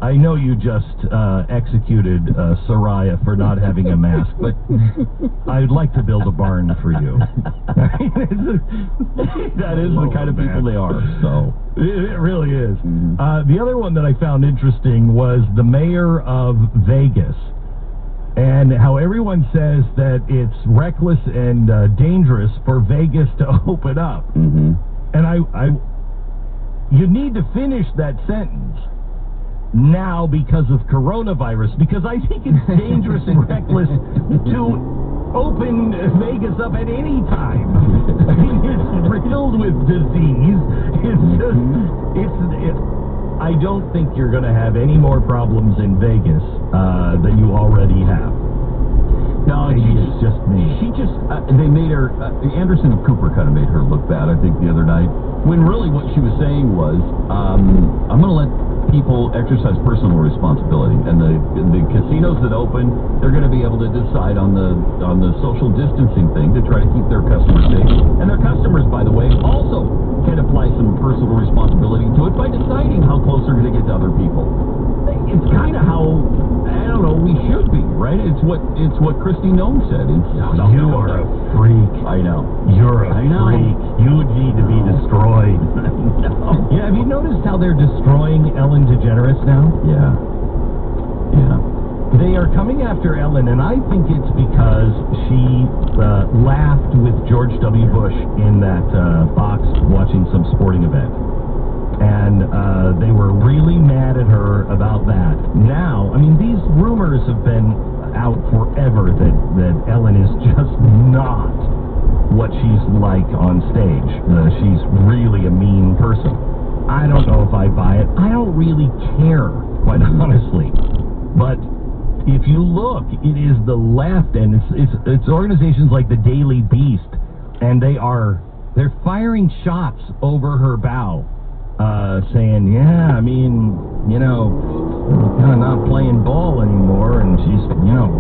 I know you just executed Soraya for not having a mask, but I'd like to build a barn for you. That is the kind of people they are, so. It really is. The other one that I found interesting was the mayor of Vegas, and how everyone says that it's reckless and dangerous for Vegas to open up. And you need to finish that sentence now because of coronavirus, because I think it's dangerous and reckless to open Vegas up at any time. I mean, it's riddled with disease. I don't think you're going to have any more problems in Vegas than you already have. No, it's just me. They made her, Anderson Cooper kind of made her look bad, I think, the other night, when really what she was saying was, I'm going to let people exercise personal responsibility, and the casinos that open, they're going to be able to decide on the social distancing thing to try to keep their customers safe. And their customers, by the way, also can apply some personal responsibility to it by deciding how close they're going to get to other people. It's kind of how, I don't know, we should be, right? It's what Christy Nome said. You are a freak. I know. You're a freak. You need to be destroyed. No. Yeah, have you noticed how they're destroying Ellen DeGeneres now? Yeah. They are coming after Ellen, and I think it's because she laughed with George W. Bush in that box watching some sporting event. And they were really mad at her about that. Now, I mean, these rumors have been out forever that Ellen is just not what she's like on stage. She's really a mean person. I don't know if I buy it. I don't really care, quite honestly. But if you look, it is the left, and it's organizations like the Daily Beast, and they're firing shots over her bow. Saying, yeah, I mean, kind of not playing ball anymore, and she's,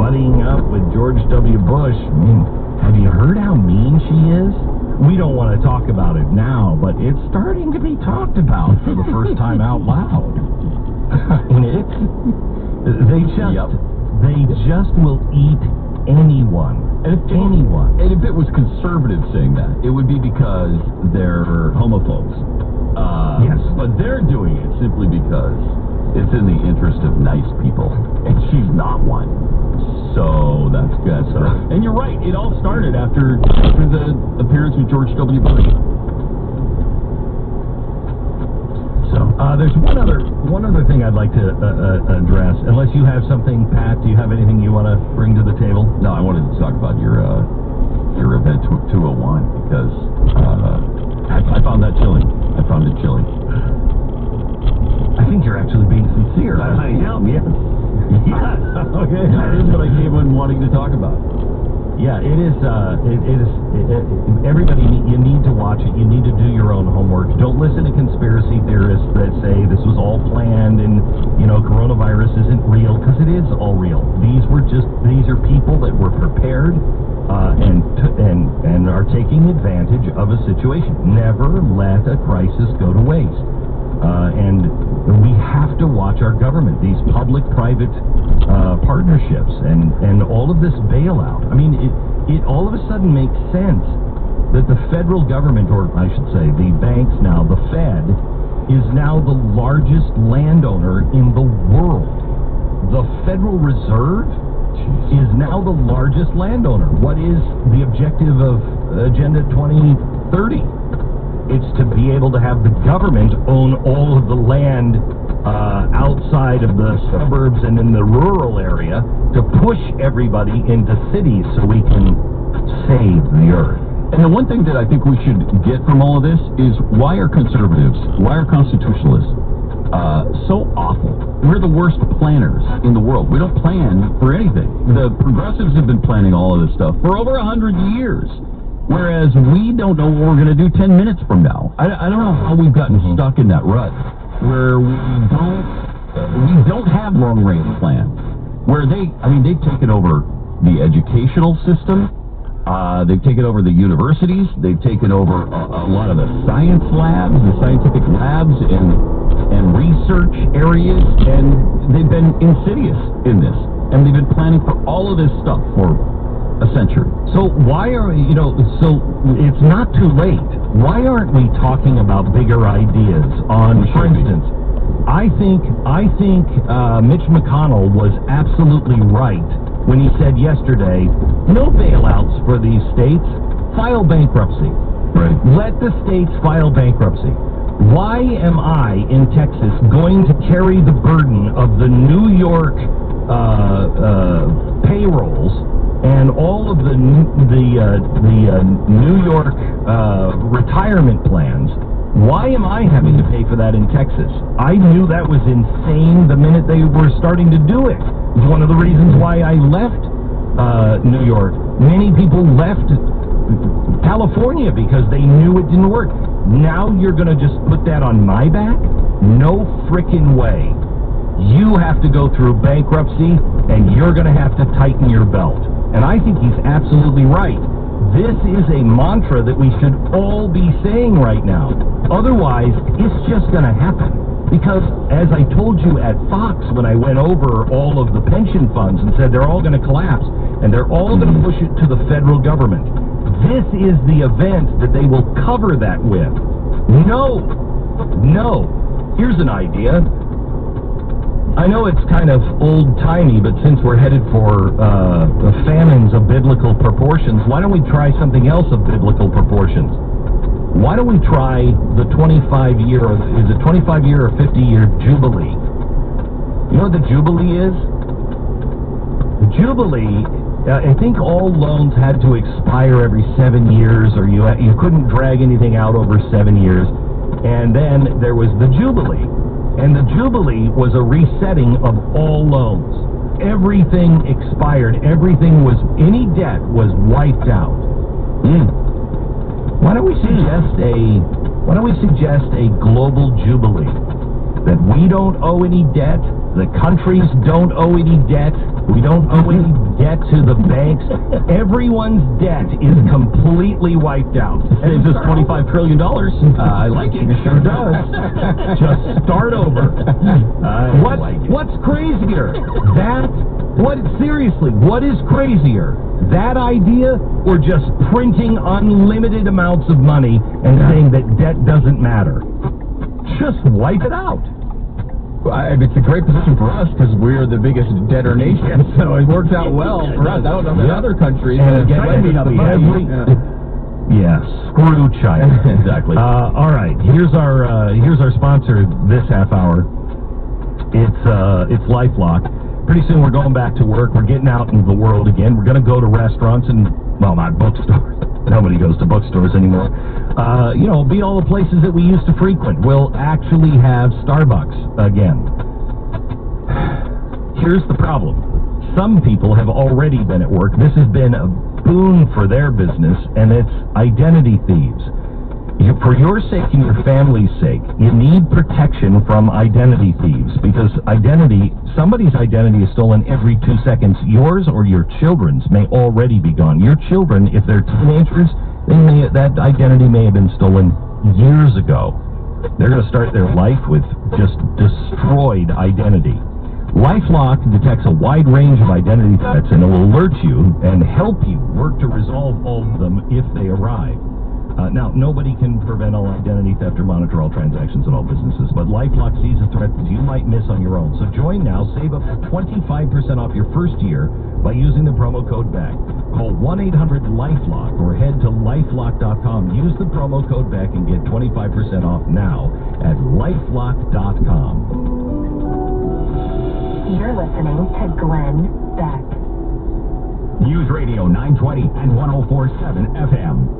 buddying up with George W. Bush. I mean, have you heard how mean she is? We don't want to talk about it now, but it's starting to be talked about for the first time out loud. And they just will eat anyone. Anyone. And if it was conservative saying that, it would be because they're homophobes. Yes. But they're doing it simply because it's in the interest of nice people, and she's not one. So that's good. And you're right, it all started after the appearance with George W. Bush. So there's one other thing I'd like to address. Unless you have something, Pat, do you have anything you want to bring to the table? No, I wanted to talk about your event 201 because I found that chilling. I found it chilling. I think you're actually being sincere. I am, yes. Yes. Okay. That is what I came in wanting to talk about. Yeah, it is. Everybody, you need to watch it. You need to do your own homework. Don't listen to conspiracy theorists that say this was all planned and coronavirus isn't real, because it is all real. These are people that were prepared and are taking advantage of a situation. Never let a crisis go to waste. And we have to watch our government, these public-private partnerships, and all of this bailout. I mean, it all of a sudden makes sense that the federal government, or I should say the banks now, the Fed, is now the largest landowner in the world. The Federal Reserve is now the largest landowner. What is the objective of Agenda 2030? It's to be able to have the government own all of the land outside of the suburbs and in the rural area to push everybody into cities so we can save the earth. And the one thing that I think we should get from all of this is, why are conservatives, why are constitutionalists so awful? We're the worst planners in the world. We don't plan for anything. The progressives have been planning all of this stuff for over 100 years. Whereas we don't know what we're going to do 10 minutes from now. I don't know how we've gotten stuck in that rut where we don't have long-range plans. Where they've taken over the educational system. They've taken over the universities. They've taken over a lot of the science labs, the scientific labs, and and research areas, and they've been insidious in this. And they've been planning for all of this stuff for a century. So why are, so it's not too late. Why aren't we talking about bigger ideas on, for instance, I think Mitch McConnell was absolutely right when he said yesterday, no bailouts for these states, file bankruptcy. Right. Let the states file bankruptcy. Why am I in Texas going to carry the burden of the New York payrolls and all of the New York retirement plans? Why am I having to pay for that in Texas? I knew that was insane the minute they were starting to do it. It was one of the reasons why I left New York. Many people left California because they knew it didn't work. Now you're going to just put that on my back? No frickin' way. You have to go through bankruptcy, and you're going to have to tighten your belt. And I think he's absolutely right. This is a mantra that we should all be saying right now. Otherwise, it's just going to happen. Because, as I told you at Fox when I went over all of the pension funds and said they're all going to collapse, and they're all going to push it to the federal government, this is the event that they will cover that with. No. Here's an idea. I know it's kind of old-timey, but since we're headed for the famines of biblical proportions, why don't we try something else of biblical proportions? Why don't we try the 25-year, is it 25-year or 50-year Jubilee? You know what the Jubilee is? The Jubilee, I think all loans had to expire every 7 years, or you couldn't drag anything out over 7 years. And then there was the Jubilee. And the Jubilee was a resetting of all loans. Everything expired. Any debt was wiped out. Why don't we suggest a global Jubilee? That we don't owe any debt, the countries don't owe any debt, we don't owe any debt to the banks. Everyone's debt is completely wiped out. Saves us $25 trillion. I like it. It sure does. Just start over. What's crazier? Seriously, what is crazier? That idea, or just printing unlimited amounts of money and saying that debt doesn't matter? Just wipe it out. It's a great position for us because we're the biggest debtor nation, so it works out well for us. I don't know about other countries. Screw China. Exactly. All right, here's our sponsor this half hour. It's LifeLock. Pretty soon we're going back to work. We're getting out into the world again. We're going to go to restaurants and, well, not bookstores. Nobody goes to bookstores anymore. Be all the places that we used to frequent. We'll actually have Starbucks again. Here's the problem. Some people have already been at work. This has been a boon for their business, and it's identity thieves. For your sake and your family's sake, you need protection from identity thieves, because somebody's identity is stolen every 2 seconds. Yours or your children's may already be gone. Your children, if they're teenagers, that identity may have been stolen years ago. They're going to start their life with just destroyed identity. LifeLock detects a wide range of identity threats, and it will alert you and help you work to resolve all of them if they arrive. Now, nobody can prevent all identity theft or monitor all transactions in all businesses, but LifeLock sees a threat that you might miss on your own. So join now, save up to 25% off your first year by using the promo code BACK. Call 1-800-LifeLock or head to lifelock.com. Use the promo code BACK and get 25% off now at lifelock.com. You're listening to Glenn Beck. News Radio 920 and 104.7 FM.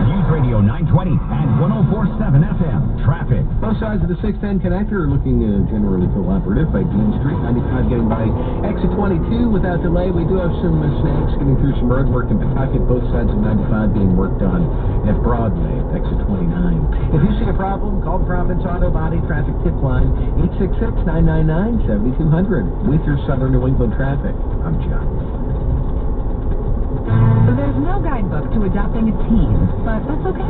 News Radio 920 and 104.7 FM. Traffic. Both sides of the 610 connector are looking generally cooperative. By Dean Street, 95 getting by exit 22 without delay. We do have some snags getting through some road work in Pawtucket. Both sides of 95 being worked on at Broadway, exit 29. If you see a problem, call the Providence Auto Body Traffic Tip Line, 866-999-7200. With your Southern New England traffic, I'm John. There's no guidebook to adopting a teen, but that's okay.